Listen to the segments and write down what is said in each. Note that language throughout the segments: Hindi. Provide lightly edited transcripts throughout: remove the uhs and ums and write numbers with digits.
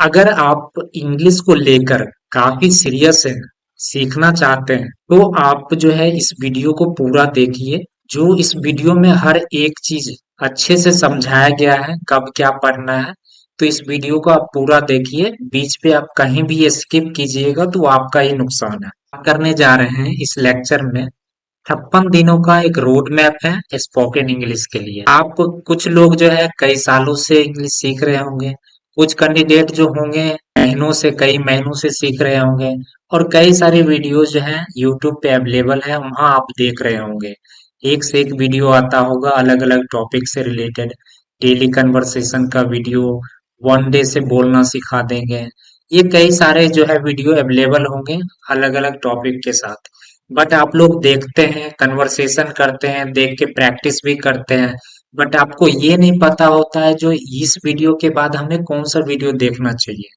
अगर आप इंग्लिश को लेकर काफी सीरियस हैं, सीखना चाहते हैं, तो आप जो है इस वीडियो को पूरा देखिए। जो इस वीडियो में हर एक चीज अच्छे से समझाया गया है, कब क्या पढ़ना है। तो इस वीडियो को आप पूरा देखिए, बीच पे आप कहीं भी स्किप कीजिएगा तो आपका ही नुकसान है। बात करने जा रहे हैं इस लेक्चर में 56 दिनों का एक रोड मैप है स्पोकन इंग्लिश के लिए। आप कुछ लोग जो है कई सालों से इंग्लिश सीख रहे होंगे, कुछ कैंडिडेट जो होंगे महीनों से कई महीनों से सीख रहे होंगे, और कई सारे वीडियोज जो हैं यूट्यूब पे अवेलेबल है, वहां आप देख रहे होंगे। एक से एक वीडियो आता होगा अलग अलग टॉपिक से रिलेटेड। डेली कन्वर्सेशन का वीडियो, वन डे से बोलना सिखा देंगे, ये कई सारे जो है वीडियो अवेलेबल होंगे अलग अलग टॉपिक के साथ। बट आप लोग देखते हैं, कन्वर्सेशन करते हैं, देख के प्रैक्टिस भी करते हैं, बट आपको ये नहीं पता होता है जो इस वीडियो के बाद हमें कौन सा वीडियो देखना चाहिए,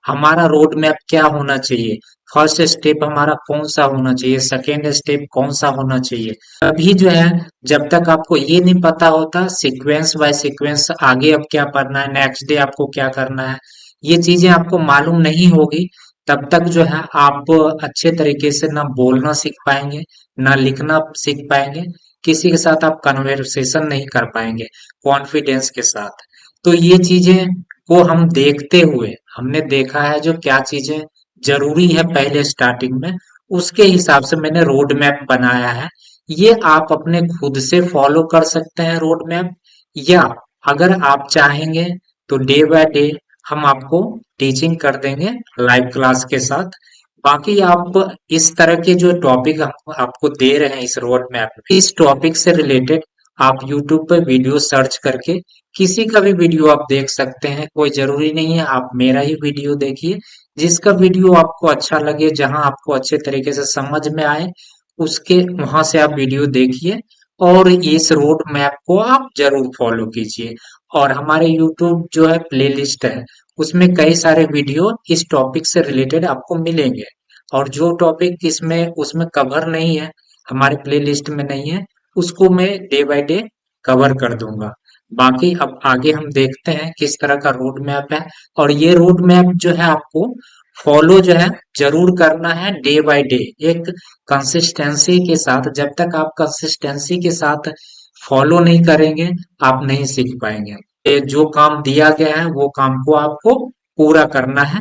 हमारा रोड मैप क्या होना चाहिए, फर्स्ट स्टेप हमारा कौन सा होना चाहिए, सेकेंड स्टेप कौन सा होना चाहिए। अभी जो है जब तक आपको ये नहीं पता होता सीक्वेंस बाय सीक्वेंस आगे अब क्या पढ़ना है, नेक्स्ट डे आपको क्या करना है, ये चीजें आपको मालूम नहीं होगी, तब तक जो है आप अच्छे तरीके से ना बोलना सीख पाएंगे, ना लिखना सीख पाएंगे, किसी के साथ आप कन्वर्सेशन नहीं कर पाएंगे कॉन्फिडेंस के साथ। तो ये चीजें को हम देखते हुए हमने देखा है जो क्या चीजें जरूरी है पहले स्टार्टिंग में, उसके हिसाब से मैंने रोड मैप बनाया है। ये आप अपने खुद से फॉलो कर सकते हैं रोड मैप, या अगर आप चाहेंगे तो डे बाय डे हम आपको टीचिंग कर देंगे लाइव क्लास के साथ। बाकी आप इस तरह के जो टॉपिक हम आपको दे रहे हैं इस रोड मैप में, इस टॉपिक से रिलेटेड आप यूट्यूब पर वीडियो सर्च करके किसी का भी वीडियो आप देख सकते हैं, कोई जरूरी नहीं है आप मेरा ही वीडियो देखिए। जिसका वीडियो आपको अच्छा लगे, जहां आपको अच्छे तरीके से समझ में आए, उसके वहां से आप वीडियो देखिए, और इस रोड मैप को आप जरूर फॉलो कीजिए। और हमारे यूट्यूब जो है प्लेलिस्ट है, उसमें कई सारे वीडियो इस टॉपिक से रिलेटेड आपको मिलेंगे, और जो टॉपिक इसमें उसमें कवर नहीं है, हमारे प्लेलिस्ट में नहीं है, उसको मैं डे बाय डे कवर कर दूंगा। बाकी अब आगे हम देखते हैं किस तरह का रोड मैप है, और ये रोड मैप जो है आपको फॉलो जो है जरूर करना है डे बाय डे, एक कंसिस्टेंसी के साथ। जब तक आप कंसिस्टेंसी के साथ फॉलो नहीं करेंगे, आप नहीं सीख पाएंगे। ये जो काम दिया गया है वो काम को आपको पूरा करना है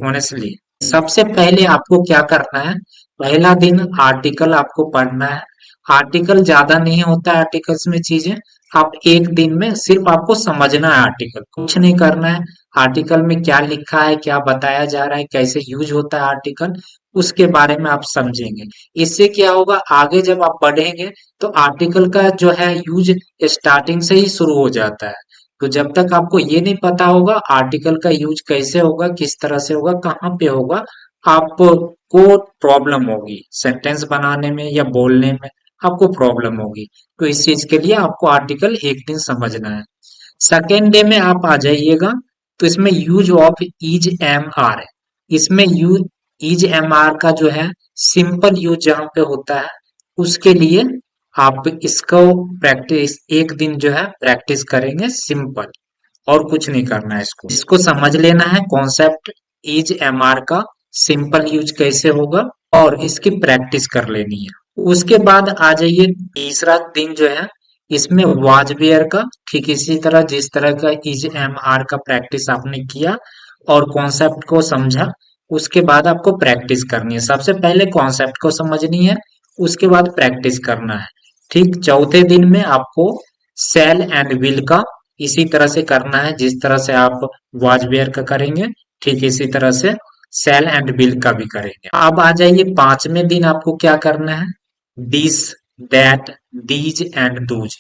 ऑनेस्टली। सबसे पहले आपको क्या करना है, पहला दिन आर्टिकल आपको पढ़ना है। आर्टिकल ज्यादा नहीं होता है, आर्टिकल्स में चीजें आप एक दिन में सिर्फ आपको समझना है, आर्टिकल कुछ नहीं करना है। आर्टिकल में क्या लिखा है, क्या बताया जा रहा है, कैसे यूज होता है आर्टिकल, उसके बारे में आप समझेंगे। इससे क्या होगा, आगे जब आप बढ़ेंगे तो आर्टिकल का जो है यूज स्टार्टिंग से ही शुरू हो जाता है। तो जब तक आपको ये नहीं पता होगा आर्टिकल का यूज कैसे होगा, किस तरह से होगा, कहाँ पे होगा, आपको प्रॉब्लम होगी सेंटेंस बनाने में या बोलने में, आपको प्रॉब्लम होगी। तो इस चीज के लिए आपको आर्टिकल एक दिन समझना है। सेकेंड डे में आप आ जाइएगा, तो इसमें use of is am are है। इसमें यूज इज एम आर का जो है सिंपल यूज जहां पे होता है, उसके लिए आप इसको प्रैक्टिस एक दिन जो है प्रैक्टिस करेंगे सिंपल, और कुछ नहीं करना है। इसको समझ लेना है कॉन्सेप्ट इज एम आर का, सिंपल यूज कैसे होगा, और इसकी प्रैक्टिस कर लेनी है। उसके बाद आ जाइए तीसरा दिन जो है, इसमें वाज वेयर का ठीक इसी तरह जिस तरह का इज एम आर का प्रैक्टिस आपने किया और कॉन्सेप्ट को समझा, उसके बाद आपको प्रैक्टिस करनी है। सबसे पहले कॉन्सेप्ट को समझनी है, उसके बाद प्रैक्टिस करना है। ठीक चौथे दिन में आपको सेल एंड विल का इसी तरह से करना है, जिस तरह से आप वाज वेयर का करेंगे, ठीक इसी तरह से सेल एंड विल का भी करेंगे। अब आ जाइए पांचवें दिन, आपको क्या करना है, this, that, these and Dooj,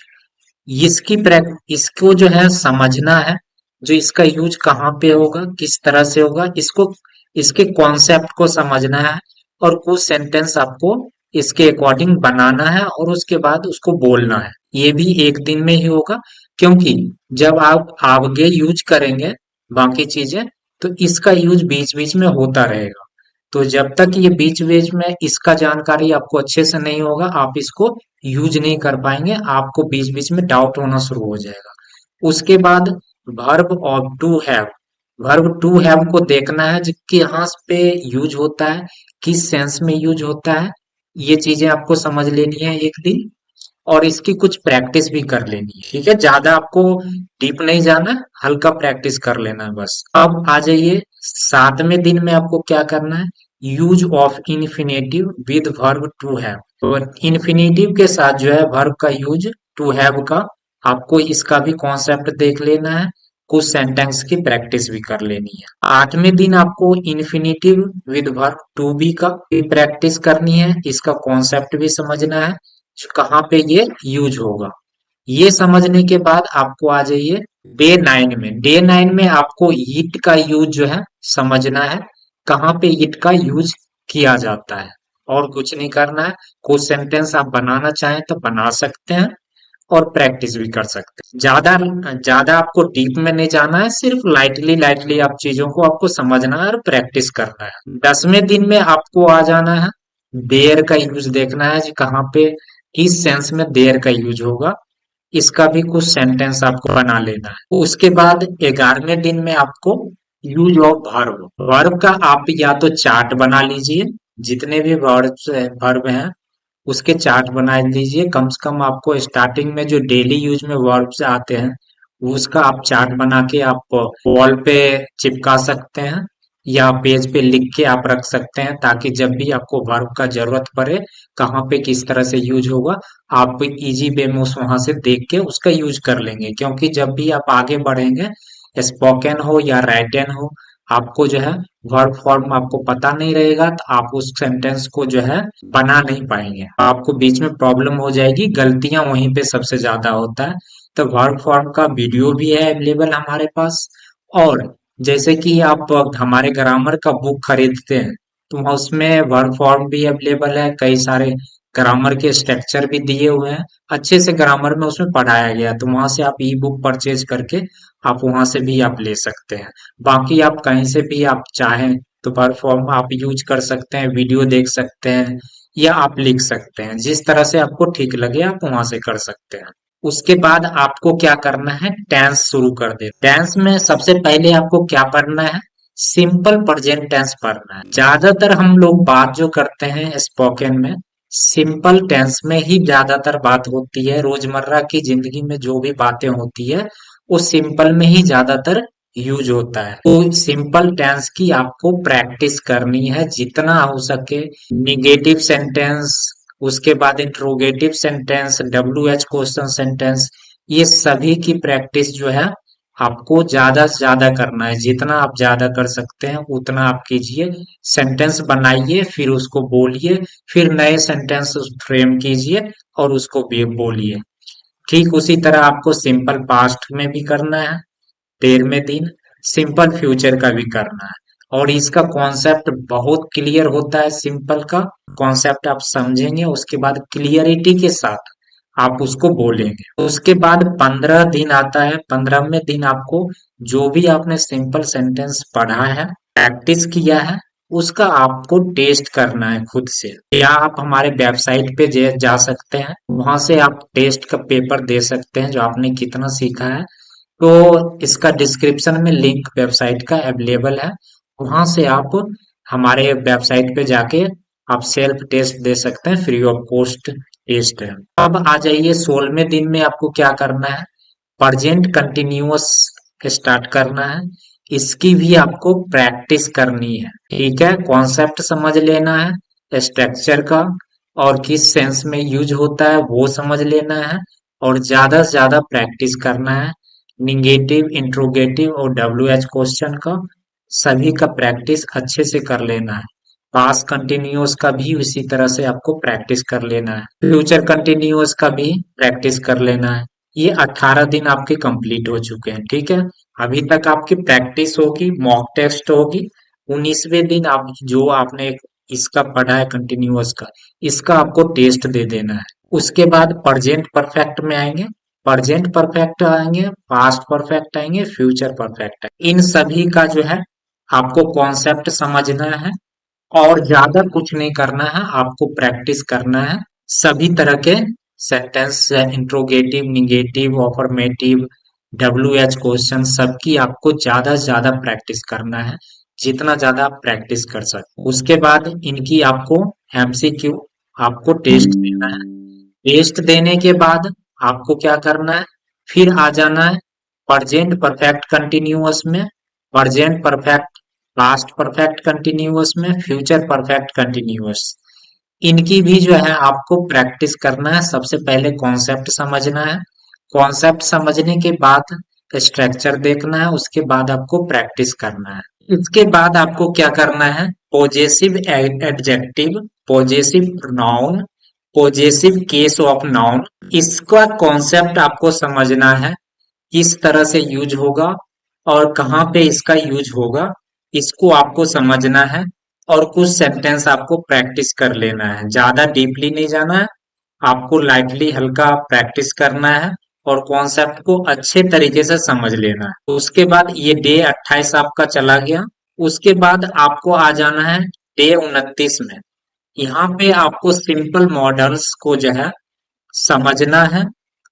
इसको जो है समझना है, जो इसका यूज कहाँ पे होगा, किस तरह से होगा, इसको इसके कॉन्सेप्ट को समझना है, और कुछ सेंटेंस आपको इसके अकॉर्डिंग बनाना है, और उसके बाद उसको बोलना है। ये भी एक दिन में ही होगा, क्योंकि जब आप आगे यूज करेंगे बाकी चीजें, तो इसका यूज बीच बीच में होता रहेगा। तो जब तक ये बीच बीच में इसका जानकारी आपको अच्छे से नहीं होगा, आप इसको यूज नहीं कर पाएंगे, आपको बीच बीच में डाउट होना शुरू हो जाएगा। उसके बाद verb of to have, verb to have को देखना है जो कहाँ पे यूज होता है, किस सेंस में यूज होता है। ये चीजें आपको समझ लेनी है एक दिन, और इसकी कुछ प्रैक्टिस भी कर लेनी है। ठीक है, ज्यादा आपको डीप नहीं जाना, हल्का प्रैक्टिस कर लेना है बस। अब आ जाइए 7वें दिन में आपको क्या करना है, use of infinitive with verb to have. तो इन्फिनेटिव के साथ जो है वर्ब का यूज टू हैव का, आपको इसका भी कॉन्सेप्ट देख लेना है, कुछ सेंटेंस की प्रैक्टिस भी कर लेनी है। 8वें दिन आपको infinitive with verb to be का भी प्रैक्टिस करनी है, इसका कॉन्सेप्ट भी समझना है, कहाँ पे ये यूज होगा। ये समझने के बाद आपको आ जाइए डे 9 में। डे 9 में आपको इट का यूज जो है समझना है, कहाँ पे इट का यूज किया जाता है, और कुछ नहीं करना है। कुछ सेंटेंस आप बनाना चाहें तो बना सकते हैं, और प्रैक्टिस भी कर सकते हैं। ज्यादा ज्यादा आपको डीप में नहीं जाना है, सिर्फ लाइटली लाइटली आप चीजों को आपको समझना है और प्रैक्टिस करना है। 10वें दिन में आपको आ जाना है, देयर का यूज देखना है कि कहाँ पे किस सेंस में देयर का यूज होगा, इसका भी कुछ सेंटेंस आपको बना लेना है। उसके बाद 11वें दिन में आपको यूज ऑफ वर्ब, वर्ब का आप या तो चार्ट बना लीजिए, जितने भी वर्ब हैं उसके चार्ट बना लीजिए। कम से कम आपको स्टार्टिंग में जो डेली यूज में वर्ब्स आते हैं उसका आप चार्ट बना के आप वॉल पे चिपका सकते हैं, या पेज पे लिख के आप रख सकते हैं, ताकि जब भी आपको वर्ब का जरूरत पड़े, कहाँ पे किस तरह से यूज होगा, आप इजी वे में उस वहां से देख के उसका यूज कर लेंगे। क्योंकि जब भी आप आगे बढ़ेंगे, स्पोकन हो या राइटन हो, आपको जो है वर्ब फॉर्म आपको पता नहीं रहेगा, तो आप उस सेंटेंस को जो है बना नहीं पाएंगे, आपको बीच में प्रॉब्लम हो जाएगी, गलतियां वहीं पे सबसे ज्यादा होता है। तो वर्ब फॉर्म का वीडियो भी है अवेलेबल हमारे पास। और जैसे कि आप हमारे ग्रामर का बुक खरीदते हैं, तो उसमें वर्ब फॉर्म भी अवेलेबल है, कई सारे ग्रामर के स्ट्रक्चर भी दिए हुए हैं, अच्छे से ग्रामर में उसमें पढ़ाया गया है। तो वहां से आप ई बुक परचेज करके आप वहां से भी आप ले सकते हैं। बाकी आप कहीं से भी आप चाहें तो परफॉर्म आप यूज कर सकते हैं, वीडियो देख सकते हैं, या आप लिख सकते हैं, जिस तरह से आपको ठीक लगे आप वहां से कर सकते हैं। उसके बाद आपको क्या करना है, टेंस शुरू कर दे। टेंस में सबसे पहले आपको क्या पढ़ना है, सिंपल प्रेजेंट टेंस पढ़ना है। ज्यादातर हम लोग बात जो करते हैं स्पोकन में, सिंपल टेंस में ही ज्यादातर बात होती है। रोजमर्रा की जिंदगी में जो भी बातें होती है वो सिंपल में ही ज्यादातर यूज होता है। तो सिंपल टेंस की आपको प्रैक्टिस करनी है जितना हो सके। निगेटिव सेंटेंस, उसके बाद interrogative sentence, WH question sentence, ये सभी की प्रैक्टिस जो है आपको ज्यादा से ज्यादा करना है। जितना आप ज्यादा कर सकते हैं उतना आप कीजिए। सेंटेंस बनाइए, फिर उसको बोलिए, फिर नए सेंटेंस फ्रेम कीजिए और उसको भी बोलिए। ठीक उसी तरह आपको सिंपल पास्ट में भी करना है 13वें दिन, सिंपल फ्यूचर का भी करना है। और इसका कॉन्सेप्ट बहुत क्लियर होता है। सिंपल का कॉन्सेप्ट आप समझेंगे, उसके बाद क्लियरिटी के साथ आप उसको बोलेंगे। उसके बाद 15 दिन आता है। 15वें दिन आपको जो भी आपने सिंपल सेंटेंस पढ़ा है, प्रैक्टिस किया है, उसका आपको टेस्ट करना है खुद से। या आप हमारे वेबसाइट पे जा सकते हैं, वहां से आप टेस्ट का पेपर दे सकते हैं जो आपने कितना सीखा है। तो इसका डिस्क्रिप्शन में लिंक वेबसाइट का अवेलेबल है, वहां से आप हमारे वेबसाइट पे जाके आप सेल्फ टेस्ट दे सकते हैं, फ्री ऑफ कॉस्ट टेस्ट है। अब आ जाइए 16वें दिन में आपको क्या करना है, प्रेजेंट कंटिन्यूअस स्टार्ट करना है। इसकी भी आपको प्रैक्टिस करनी है। ठीक है, कॉन्सेप्ट समझ लेना है स्ट्रक्चर का, और किस सेंस में यूज होता है वो समझ लेना है, और ज्यादा से ज्यादा प्रैक्टिस करना है। निगेटिव, इंट्रोगेटिव और WH क्वेश्चन का सभी का प्रैक्टिस अच्छे से कर लेना है। पास्ट कंटिन्यूअस का भी उसी तरह से आपको प्रैक्टिस कर लेना है। फ्यूचर कंटिन्यूअस का भी प्रैक्टिस कर लेना है। ये 18 दिन आपके कंप्लीट हो चुके हैं। ठीक है, अभी तक आपकी प्रैक्टिस होगी, मॉक टेस्ट होगी। 19वें दिन आप जो आपने इसका पढ़ा है कंटिन्यूअस का, इसका आपको टेस्ट दे देना है। उसके बाद प्रेजेंट परफेक्ट में आएंगे, प्रेजेंट परफेक्ट आएंगे, पास्ट परफेक्ट आएंगे, फ्यूचर परफेक्ट आएंगे। इन सभी का जो है आपको कॉन्सेप्ट समझना है, और ज्यादा कुछ नहीं करना है, आपको प्रैक्टिस करना है। सभी तरह के sentence, interrogative, negative, affirmative, WH question सबकी आपको ज्यादा से ज्यादा प्रैक्टिस करना है, जितना ज्यादा आप प्रैक्टिस कर सकते। उसके बाद इनकी आपको MCQ आपको टेस्ट देना है। टेस्ट देने के बाद आपको क्या करना है, फिर आ जाना है प्रेजेंट परफेक्ट कंटिन्यूअस में, present perfect, past perfect continuous में, फ्यूचर परफेक्ट कंटिन्यूअस। इनकी भी जो है आपको प्रैक्टिस करना है। सबसे पहले कॉन्सेप्ट समझना है, कॉन्सेप्ट समझने के बाद स्ट्रक्चर देखना है, उसके बाद आपको प्रैक्टिस करना है। इसके बाद आपको क्या करना है, possessive adjective, possessive noun, possessive case of noun, इसका कॉन्सेप्ट आपको समझना है, किस तरह से यूज होगा और कहाँ पे इसका यूज होगा, इसको आपको समझना है। और कुछ सेंटेंस आपको प्रैक्टिस कर लेना है, ज्यादा डीपली नहीं जाना है, आपको लाइटली हल्का प्रैक्टिस करना है और कॉन्सेप्ट को अच्छे तरीके से समझ लेना है। तो उसके बाद ये डे 28 आपका चला गया। उसके बाद आपको आ जाना है डे 29 में। यहाँ पे आपको सिंपल मॉडल्स को जो है समझना है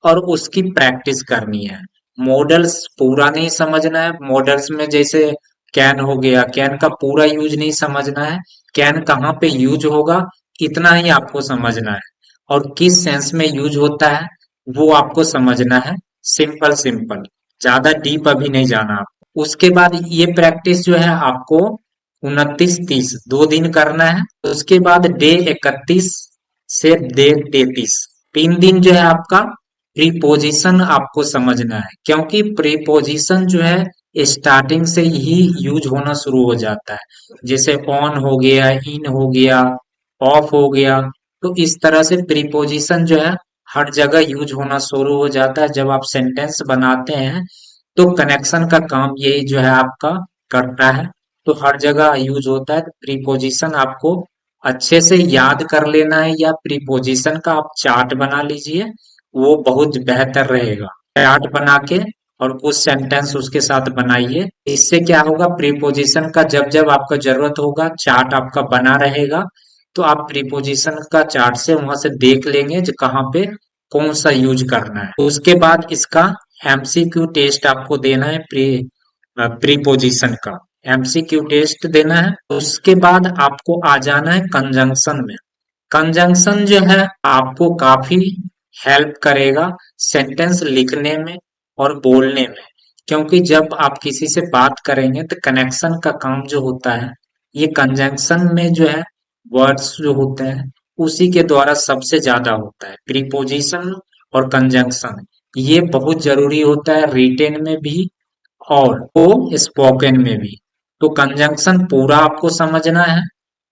और उसकी प्रैक्टिस करनी है। मॉडल्स पूरा नहीं समझना है, मॉडल्स में जैसे कैन हो गया, कैन का पूरा यूज नहीं समझना है, कैन कहाँ पे यूज होगा इतना ही आपको समझना है, और किस सेंस में यूज होता है वो आपको समझना है। सिंपल सिंपल, ज्यादा डीप अभी नहीं जाना आपको। उसके बाद ये प्रैक्टिस जो है आपको 29-30 2 दिन करना है। उसके बाद डे 31 से डे 33 3 दिन जो है आपका प्रीपोजिशन आपको समझना है, क्योंकि प्रीपोजिशन जो है स्टार्टिंग से ही यूज होना शुरू हो जाता है। जैसे ऑन हो गया, इन हो गया, ऑफ हो गया, तो इस तरह से प्रीपोजिशन जो है हर जगह यूज होना शुरू हो जाता है। जब आप सेंटेंस बनाते हैं तो कनेक्शन का काम यही जो है आपका करता है, तो हर जगह यूज होता है। प्रीपोजिशन आपको अच्छे से याद कर लेना है, या प्रीपोजिशन का आप चार्ट बना लीजिए, वो बहुत बेहतर रहेगा। चार्ट बना के और कुछ सेंटेंस उसके साथ बनाइए। इससे क्या होगा, प्रीपोजिशन का जब जब आपको जरूरत होगा चार्ट आपका बना रहेगा, तो आप प्रीपोजिशन का चार्ट से वहां से देख लेंगे जो कहाँ पे कौन सा यूज करना है। उसके बाद इसका MCQ टेस्ट आपको देना है, प्रीपोजिशन का MCQ टेस्ट देना है। उसके बाद आपको आ जाना है कंजंक्शन में। कंजंक्शन जो है आपको काफी हेल्प करेगा सेंटेंस लिखने में और बोलने में, क्योंकि जब आप किसी से बात करेंगे तो कनेक्शन का काम जो होता है ये कंजंक्शन में जो है वर्ड्स जो होते हैं उसी के द्वारा सबसे ज्यादा होता है। प्रीपोजिशन और कंजंक्शन ये बहुत जरूरी होता है रिटेन में भी और वो स्पोकन में भी। तो कंजंक्शन पूरा आपको समझना है,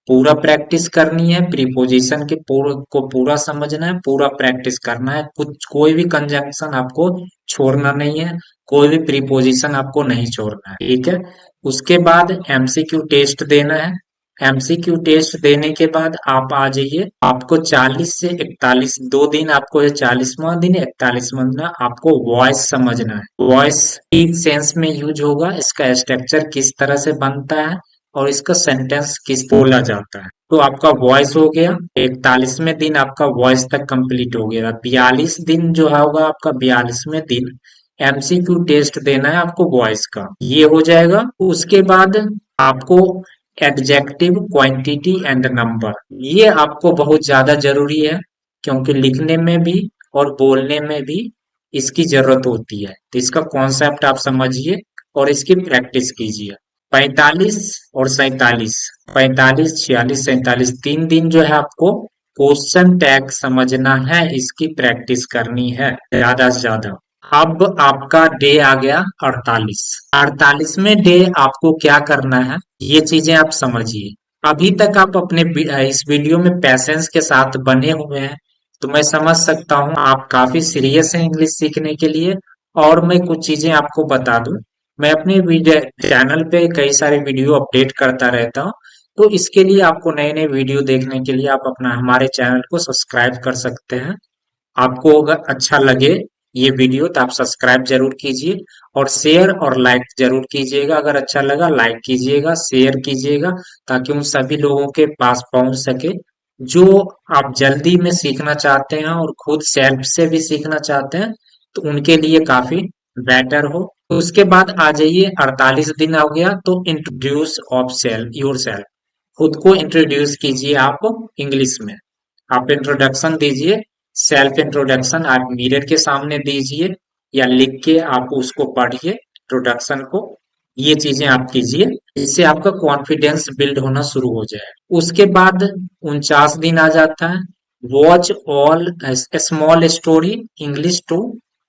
पूरा प्रैक्टिस करनी है, प्रीपोजिशन के पूरा को पूरा समझना है, पूरा प्रैक्टिस करना है। कुछ कोई भी कंजंक्शन आपको छोड़ना नहीं है, कोई भी प्रीपोजिशन आपको नहीं छोड़ना है, ठीक है। उसके बाद MCQ टेस्ट देना है। MCQ टेस्ट देने के बाद आप आ जाइए, आपको 40 से 41 2 दिन, आपको ये 40वां दिन 41वां दिन आपको वॉइस समझना है। वॉइस की सेंस में यूज होगा, इसका स्ट्रक्चर किस तरह से बनता है और इसका सेंटेंस किस बोला जाता है। तो आपका वॉइस हो गया, 41वें दिन आपका वॉइस तक कंप्लीट हो गया। 42 दिन जो होगा आपका 42वें दिन MCQ टेस्ट देना है आपको वॉइस का, ये हो जाएगा। उसके बाद आपको एडजेक्टिव, क्वांटिटी एंड नंबर, ये आपको बहुत ज्यादा जरूरी है, क्योंकि लिखने में भी और बोलने में भी इसकी जरूरत होती है। तो इसका कॉन्सेप्ट आप समझिए और इसकी प्रैक्टिस कीजिए। 45 और 47, 45 46 47 3 दिन जो है आपको क्वेश्चन टैग समझना है, इसकी प्रैक्टिस करनी है ज्यादा से ज्यादा। अब आपका डे आ गया 48। 48वें डे आपको क्या करना है ये चीजें आप समझिए। अभी तक आप अपने इस वीडियो में पैसेंस के साथ बने हुए हैं, तो मैं समझ सकता हूँ आप काफी सीरियस हैं इंग्लिश सीखने के लिए। और मैं कुछ चीजें आपको बता दूं, मैं अपने चैनल पे कई सारे वीडियो अपडेट करता रहता हूँ, तो इसके लिए आपको नए नए वीडियो देखने के लिए आप अपना हमारे चैनल को सब्सक्राइब कर सकते हैं। आपको अगर अच्छा लगे ये वीडियो तो आप सब्सक्राइब जरूर कीजिए और शेयर और लाइक जरूर कीजिएगा। अगर अच्छा लगा लाइक कीजिएगा, शेयर कीजिएगा, ताकि उन सभी लोगों के पास पहुंच सके जो आप जल्दी में सीखना चाहते हैं और खुद सेल्फ से भी सीखना चाहते हैं, तो उनके लिए काफी बेटर हो। तो उसके बाद आ जाइए, 48 दिन हो गया तो introduce of self your self, खुद को इंट्रोड्यूस कीजिए आप इंग्लिश में। आप इंट्रोडक्शन दीजिए, सेल्फ इंट्रोडक्शन आप मिरर के सामने दीजिए या लिख के आप उसको पढ़िए इंट्रोडक्शन को। ये चीजें आप कीजिए, इससे आपका कॉन्फिडेंस बिल्ड होना शुरू हो जाए। उसके बाद 49 दिन आ जाता है, watch all small story English to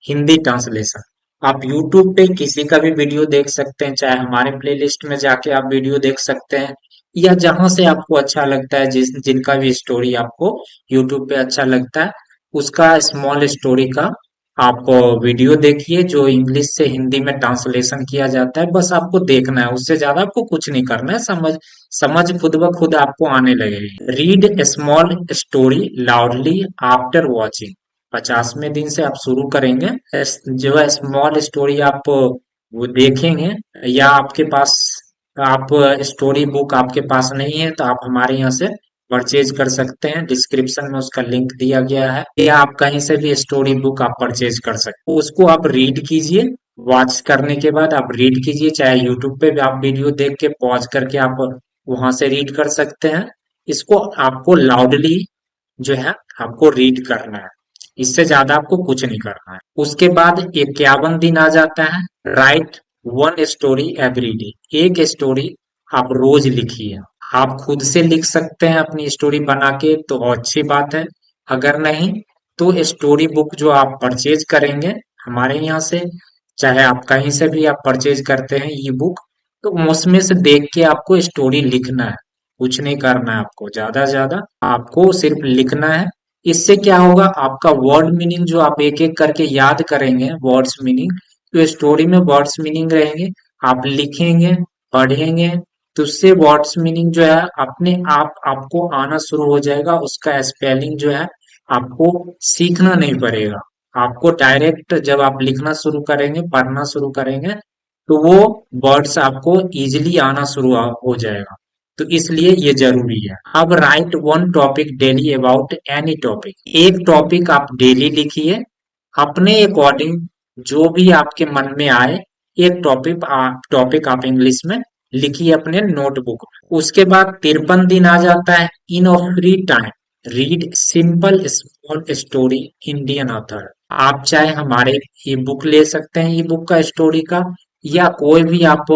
Hindi translation. आप YouTube पे किसी का भी वीडियो देख सकते हैं, चाहे हमारे प्लेलिस्ट में जाके आप वीडियो देख सकते हैं या जहां से आपको अच्छा लगता है, जिनका भी स्टोरी आपको YouTube पे अच्छा लगता है, उसका स्मॉल स्टोरी का आप वीडियो देखिए जो इंग्लिश से हिंदी में ट्रांसलेशन किया जाता है। बस आपको देखना है, उससे ज्यादा आपको कुछ नहीं करना है। समझ समझ खुद ब खुद आपको आने लगेगी। Read small story loudly after watching. 50वें दिन से आप शुरू करेंगे। जो है स्मॉल स्टोरी आप वो देखेंगे, या आपके पास आप स्टोरी बुक आपके पास नहीं है तो आप हमारे यहाँ से परचेज कर सकते हैं। डिस्क्रिप्शन में उसका लिंक दिया गया है, या आप कहीं से भी स्टोरी बुक आप परचेज कर सकते हैं। उसको आप रीड कीजिए, वॉच करने के बाद आप रीड कीजिए, चाहे यूट्यूब पे भी आप वीडियो देख के पॉज करके आप वहां से रीड कर सकते हैं। इसको आपको लाउडली जो है आपको रीड करना है, इससे ज्यादा आपको कुछ नहीं करना है। उसके बाद 51 दिन आ जाता है, right one story every day. एक स्टोरी आप रोज लिखिए। आप खुद से लिख सकते हैं अपनी स्टोरी बना के तो अच्छी बात है, अगर नहीं तो स्टोरी बुक जो आप परचेज करेंगे हमारे यहाँ से, चाहे आप कहीं से भी आप परचेज करते हैं ई बुक, तो उसमें से देख के आपको स्टोरी लिखना है। कुछ नहीं करना है आपको, ज्यादा से ज्यादा आपको सिर्फ लिखना है। इससे क्या होगा, आपका वर्ड मीनिंग जो आप एक एक करके याद करेंगे वर्ड्स मीनिंग, तो स्टोरी में वर्ड्स मीनिंग रहेंगे, आप लिखेंगे पढ़ेंगे तो उससे वर्ड्स मीनिंग जो है अपने आप आपको आना शुरू हो जाएगा। उसका स्पेलिंग जो है आपको सीखना नहीं पड़ेगा, आपको डायरेक्ट जब आप लिखना शुरू करेंगे पढ़ना शुरू करेंगे तो वो वर्ड्स आपको इजीली आना शुरू हो जाएगा। तो इसलिए ये जरूरी है। अब right one topic daily about any topic. एक टॉपिक आप डेली लिखिए अपने अकॉर्डिंग, जो भी आपके मन में आए। एक टॉपिक आप इंग्लिश में लिखिए अपने नोटबुक में। उसके बाद 53 दिन आ जाता है, in of free time read simple small story Indian author. आप चाहे हमारे ई बुक ले सकते हैं, ई बुक का स्टोरी का, या कोई भी आप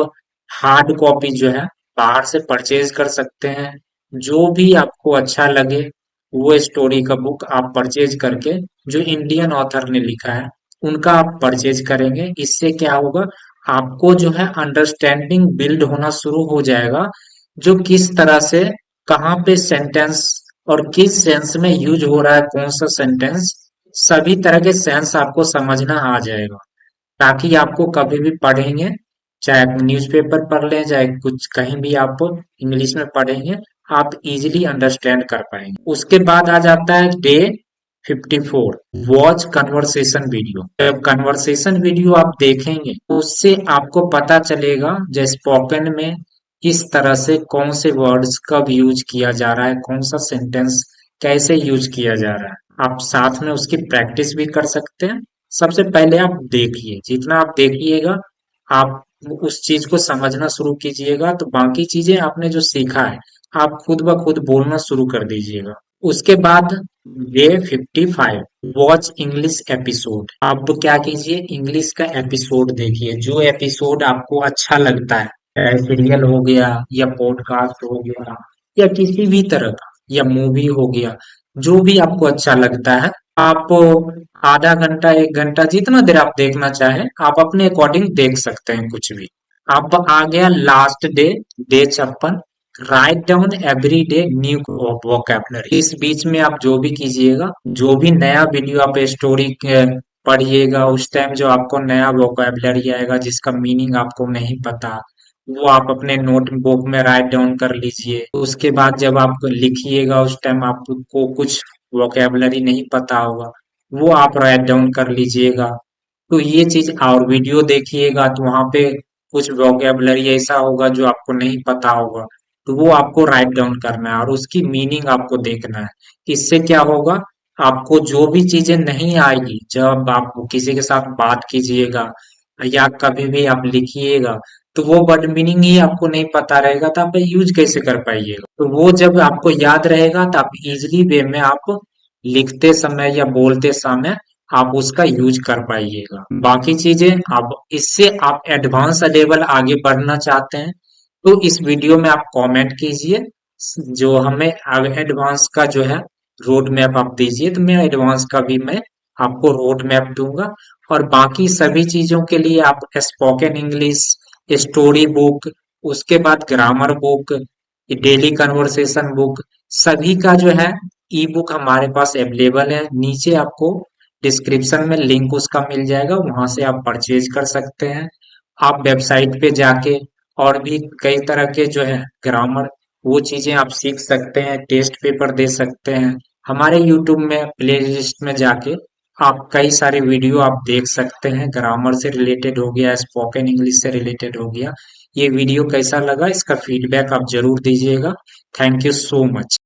हार्ड कॉपी जो है बाहर से परचेज कर सकते हैं। जो भी आपको अच्छा लगे वो स्टोरी का बुक आप परचेज करके, जो इंडियन ऑथर ने लिखा है उनका आप परचेज करेंगे। इससे क्या होगा, आपको जो है अंडरस्टैंडिंग बिल्ड होना शुरू हो जाएगा, जो किस तरह से कहाँ पे सेंटेंस और किस सेंस में यूज हो रहा है, कौन सा सेंटेंस, सभी तरह के सेंस आपको समझना आ जाएगा। ताकि आपको कभी भी पढ़ेंगे, चाहे न्यूज़पेपर पढ़ लें चाहे कुछ कहीं भी आप इंग्लिश में पढ़ेंगे, आप इजीली अंडरस्टैंड कर पाएंगे। उसके बाद आ जाता है डे 54, वॉच कन्वर्सेशन वीडियो। जब कन्वर्सेशन वीडियो आप देखेंगे उससे आपको पता चलेगा जो स्पोकन में किस तरह से कौन से वर्ड्स कब यूज किया जा रहा है, कौन सा सेंटेंस कैसे यूज किया जा रहा है। आप साथ में उसकी प्रैक्टिस भी कर सकते हैं। सबसे पहले आप देखिए, जितना आप देखिएगा आप उस चीज को समझना शुरू कीजिएगा, तो बाकी चीजें आपने जो सीखा है आप खुद ब खुद बोलना शुरू कर दीजिएगा। उसके बाद डे 55, वॉच इंग्लिश एपिसोड। आप क्या कीजिए, इंग्लिश का एपिसोड देखिए, जो एपिसोड आपको अच्छा लगता है, चाहे सीरियल हो गया या पॉडकास्ट हो गया या किसी भी तरह का, या मूवी हो गया, जो भी आपको अच्छा लगता है आप आधा घंटा 1 घंटा जितना देर आप देखना चाहें आप अपने अकॉर्डिंग देख सकते हैं कुछ भी। अब आ गया last day, day 56, write down every day new vocabulary. इस बीच में आप जो भी कीजिएगा, जो भी नया वीडियो आप स्टोरी पढ़िएगा, उस टाइम जो आपको नया वोकेबलरी आएगा जिसका मीनिंग आपको नहीं पता, वो आप अपने नोटबुक में राइट डाउन कर लीजिए। उसके बाद जब आप लिखिएगा उस टाइम आपको कुछ वोकेबलरी नहीं पता होगा, वो आप राइट डाउन कर लीजिएगा। तो ये चीज, और वीडियो देखिएगा तो वहां पे कुछ वोकेबलरी ऐसा होगा जो आपको नहीं पता होगा, तो वो आपको राइट डाउन करना है और उसकी मीनिंग आपको देखना है। इससे क्या होगा, आपको जो भी चीजें नहीं आएगी जब आप किसी के साथ बात कीजिएगा या कभी भी आप लिखिएगा तो वो वर्ड मीनिंग ही आपको नहीं पता रहेगा तो आप यूज कैसे कर पाइएगा। तो वो जब आपको याद रहेगा तो आप इजिली वे में आप लिखते समय या बोलते समय आप उसका यूज कर पाइएगा। बाकी चीजें आप इससे आप एडवांस लेवल आगे बढ़ना चाहते हैं तो इस वीडियो में आप कमेंट कीजिए, जो हमें एडवांस का जो है रोड मैप आप दीजिए तो मैं एडवांस का भी मैं आपको रोड मैप दूंगा। और बाकी सभी चीजों के लिए आप स्पोकन इंग्लिश, स्टोरी बुक, उसके बाद grammar book, daily conversation book, सभी का जो है ई बुक हमारे पास अवेलेबल है। नीचे आपको डिस्क्रिप्शन में लिंक उसका मिल जाएगा, वहां से आप परचेज कर सकते हैं। आप वेबसाइट पे जाके और भी कई तरह के जो है ग्रामर वो चीजें आप सीख सकते हैं, टेस्ट पेपर दे सकते हैं। हमारे यूट्यूब में प्ले लिस्ट में जाके आप कई सारे वीडियो आप देख सकते हैं, ग्रामर से रिलेटेड हो गया, स्पोकन इंग्लिश से रिलेटेड हो गया। ये वीडियो कैसा लगा इसका फीडबैक आप जरूर दीजिएगा। Thank you so much.